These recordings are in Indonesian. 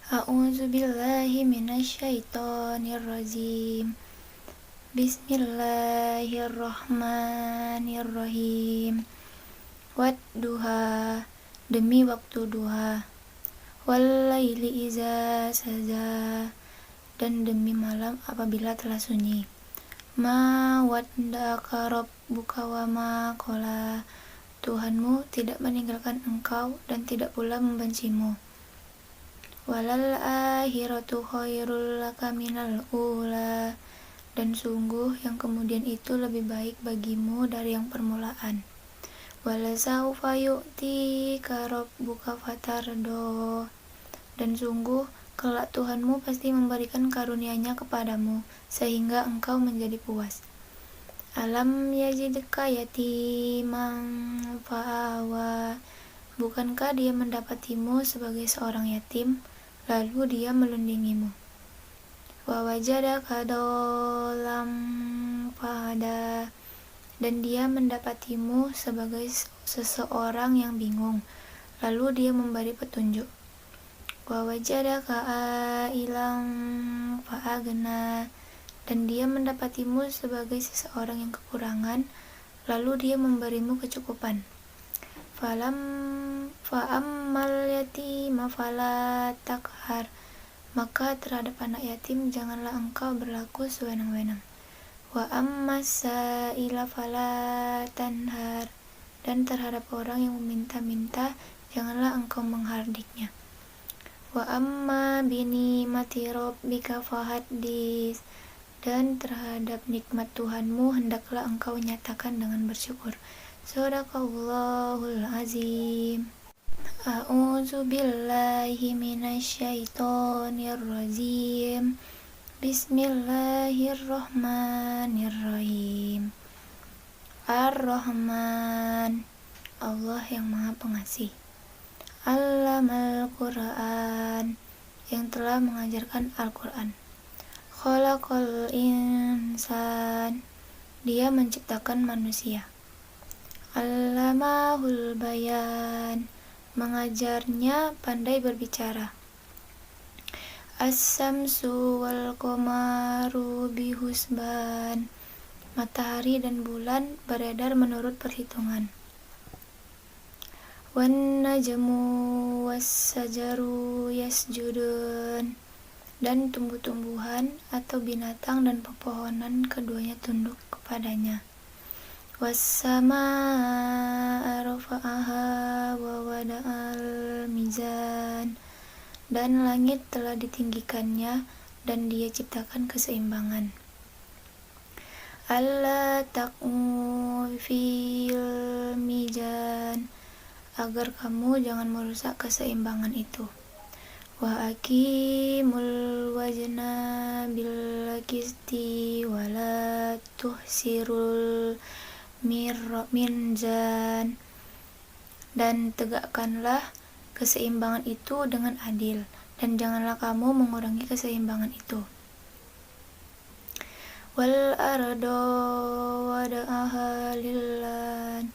A'udzu billahi minasyaitonir rajim. Bismillahirrahmanirrahim. Wadduha, demi waktu duha. Wallaili iza saja, dan demi malam apabila telah sunyi. Ma wadda'aka rabbuka wa ma qala, Tuhanmu tidak meninggalkan engkau dan tidak pula membencimu. Walal akhiratu khairul laka minal ula, dan sungguh yang kemudian itu lebih baik bagimu dari yang permulaan. Walasaufa yu'tika rabbuka fatardo, dan sungguh kelak Tuhanmu pasti memberikan karunia-Nya kepadamu sehingga engkau menjadi puas. Alam yajidka yatiman fa'awa, bukankah dia mendapatimu sebagai seorang yatim, lalu dia melindungimu. Wa wajadaka dhalam fahada, dan dia mendapatimu sebagai seseorang yang bingung, lalu dia memberi petunjuk. Wa wajadaka ailam fa'agna, dan dia mendapatimu sebagai seseorang yang kekurangan, lalu dia memberimu kecukupan. Fa'ammal yatima fala takhar, maka terhadap anak yatim janganlah engkau berlaku sewenang-wenang. Wa ammas sa'ila fala tanhar, dan terhadap orang yang meminta-minta janganlah engkau menghardiknya. Wa amma binikmati rabbika fahaddits, dan terhadap nikmat Tuhanmu hendaklah engkau nyatakan dengan bersyukur. Shadaqallahul azim. A'udzu billahi minasyaitonir rajim. Bismillahirrahmanirrahim. Ar-Rahman, Allah yang Maha Pengasih. Allamal Qur'an, yang telah mengajarkan Al-Qur'an. Khalaqal insan, dia menciptakan manusia. Allamahul bayan, mengajarnya pandai berbicara. As-samsu wal qamaru bihusban, matahari dan bulan beredar menurut perhitungan. Wan najmu was sajaru yasjudun, dan tumbuh-tumbuhan atau binatang dan pepohonan keduanya tunduk kepadanya. Was-samaa'a rafa'aha wa wada'al mizan, dan langit telah ditinggikannya dan dia ciptakan keseimbangan. Alla taqu fil mizan, agar kamu jangan merusak keseimbangan itu. Wa aqimul wazna bil qisti wa la tuhsirul mizan, dan tegakkanlah keseimbangan itu dengan adil, dan janganlah kamu mengurangi keseimbangan itu. Wal ardo wada'aha lillah,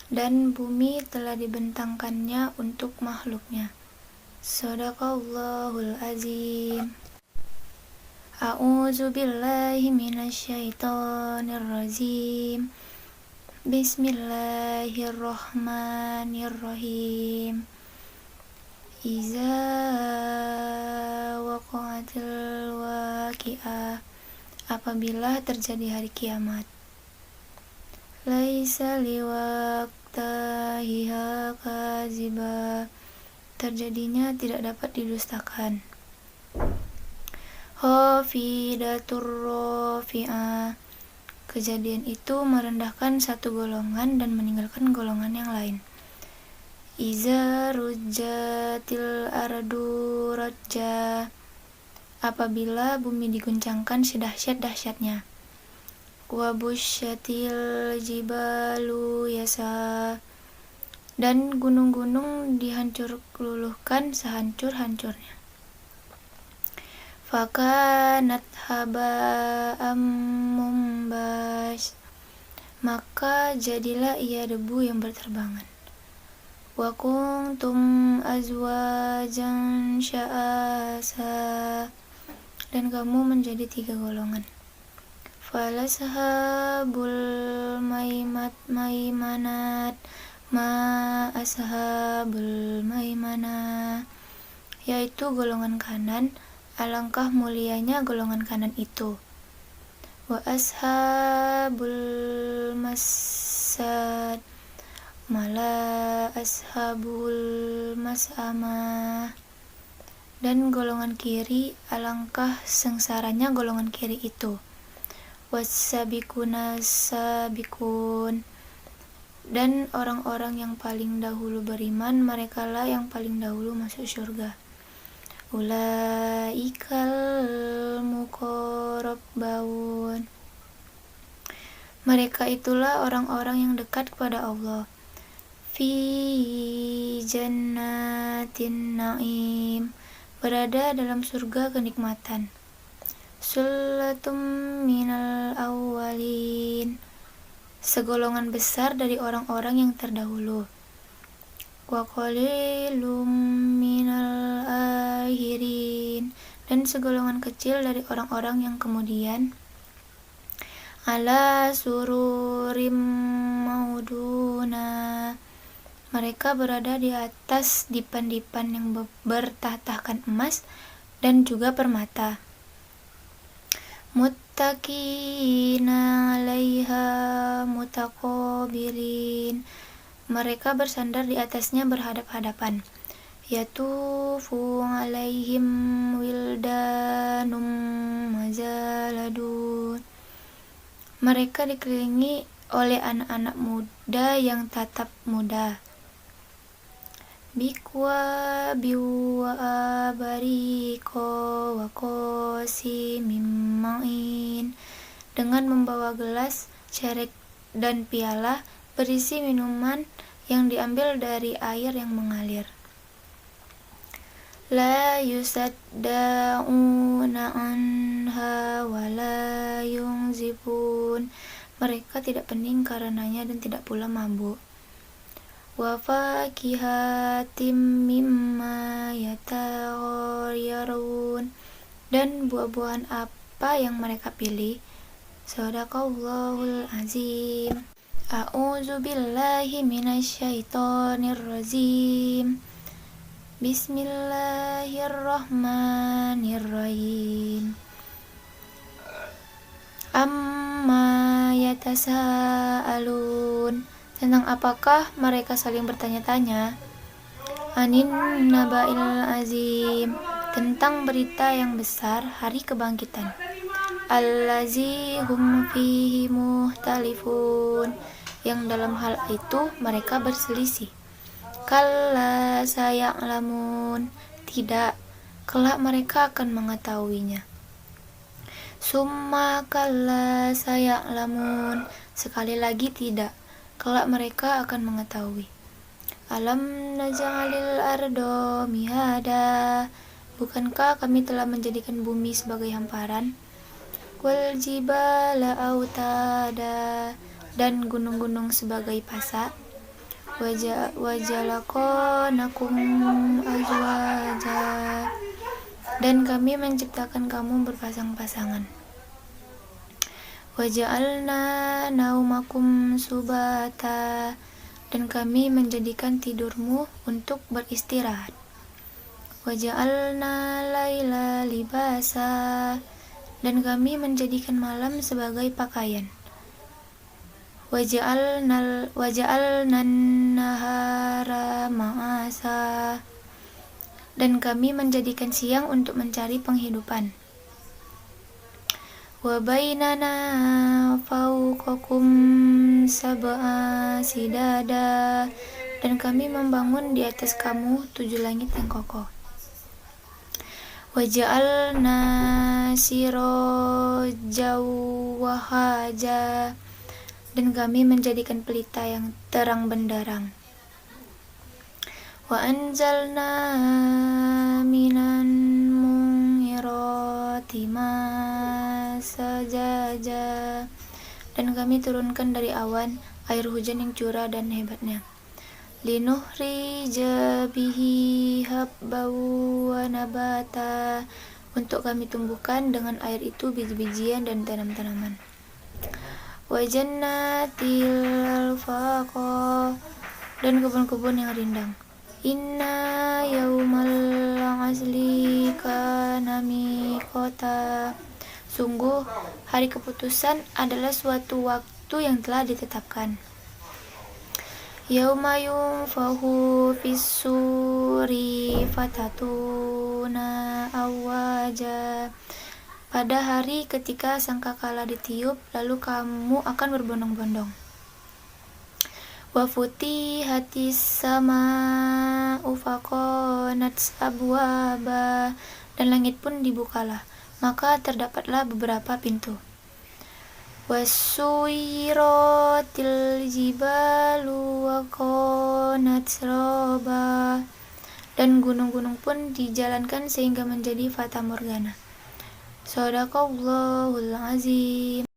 dan bumi telah dibentangkannya untuk makhluknya. Shadaqallahul azim. A'udzu billahi minasyaitonir rajim. Bismillahirrahmanirrahim. Iza waqa'atil waqi'ah, apabila terjadi hari kiamat. Laisa liwaqtahiha kaziba, terjadinya tidak dapat didustakan. Khafidatur rafi'ah, kejadian itu merendahkan satu golongan dan meninggalkan golongan yang lain. Iza rujjatil ardu rajja, apabila bumi diguncangkan sedahsyat-dahsyatnya. Wa busyatil jibalu yasa, dan gunung-gunung dihancur luluhkan sehancur-hancurnya. Fakanat haba'am mumbas, maka jadilah ia debu yang berterbangan. wa kuntum azwajan sya'asa, dan kamu menjadi 3 golongan. Falashabul maimanat ma ashabul maimanah, yaitu golongan kanan, alangkah mulianya golongan kanan itu. Wa ashabul masad mala ashabul mas'amah, dan golongan kiri, alangkah sengsaranya golongan kiri itu. Wassabiquna sabiqun, dan orang-orang yang paling dahulu beriman, merekalah yang paling dahulu masuk surga. Ulaikal muqarrabun, mereka itulah orang-orang yang dekat kepada Allah. Fi jannatin na'im, berada dalam surga kenikmatan. Sullatum minal awwalin, segolongan besar dari orang-orang yang terdahulu. Wa qalilum minal akhirin, dan segolongan kecil dari orang-orang yang kemudian. Ala sururim mauduna, mereka berada di atas dipan-dipan yang bertahtakan emas dan juga permata. Muttaqina 'alaiha mutaqabilin, mereka bersandar di atasnya berhadap-hadapan. Yatufu 'alaihim wildanum mazaladun, mereka dikelilingi oleh anak-anak muda yang tatap muda. Bikwa biwa bariko wa qasimim ma'in, dengan membawa gelas, cerek, dan piala berisi minuman yang diambil dari air yang mengalir. La yusaddauna anha wa la yunzifun, mereka tidak pening karenanya dan tidak pula mabuk. Wa fakihatim mimma yataghayyarun, dan buah-buahan apa yang mereka pilih. Shadaqallahul azim. A'udzu billahi minasyaitonir rajim. Bismillahirrahmanirrahim. Amma yatasaalun, tentang apakah mereka saling bertanya-tanya? Anin naba'il azim, tentang berita yang besar, hari kebangkitan. Allazi hum fihi muhtalifun, yang dalam hal itu mereka berselisih. Kalla saya'lamun, tidak, kelak mereka akan mengetahuinya. Summa kalla saya'lamun, sekali lagi tidak, kelak mereka akan mengetahui. Alam naj'alil ardo mihada, bukankah kami telah menjadikan bumi sebagai hamparan? Wal jibala autada, dan gunung-gunung sebagai pasak. Wajalaqnakum azwaja, dan kami menciptakan kamu berpasang-pasangan. Waja'alna naumakum subata, dan kami menjadikan tidurmu untuk beristirahat. Waja'alna laila libasa, dan kami menjadikan malam sebagai pakaian. Waja'alna nahara ma'asa, dan kami menjadikan siang untuk mencari penghidupan. Wa bainana fawqakum sab'a sidada, dan kami membangun di atas kamu 7 langit yang kokoh. Wa ja'alna sirajan wahaja, dan kami menjadikan pelita yang terang benderang. Wa anzalna minan mu'irati sajaja, dan kami turunkan dari awan air hujan yang curah dan hebatnya. linukhrija bihi habban wa nabata, untuk kami tumbuhkan dengan air itu biji-bijian dan tanam-tanaman. Wa jannatil alfaqa, dan kebun-kebun yang rindang. Inna yaumal asli kana miqata, sungguh hari keputusan adalah suatu waktu yang telah ditetapkan. Yauma yunfahu fis-suri fatatuna awaja, pada hari ketika sangkakala ditiup, lalu kamu akan berbondong-bondong. Wa futihatis sama'u faqanat abwaba, dan langit pun dibukalah, maka terdapatlah beberapa pintu. Wasuyiratil jibalu wa qanat roba, dan gunung-gunung pun dijalankan sehingga menjadi fata morgana. Shadaqallahul azim.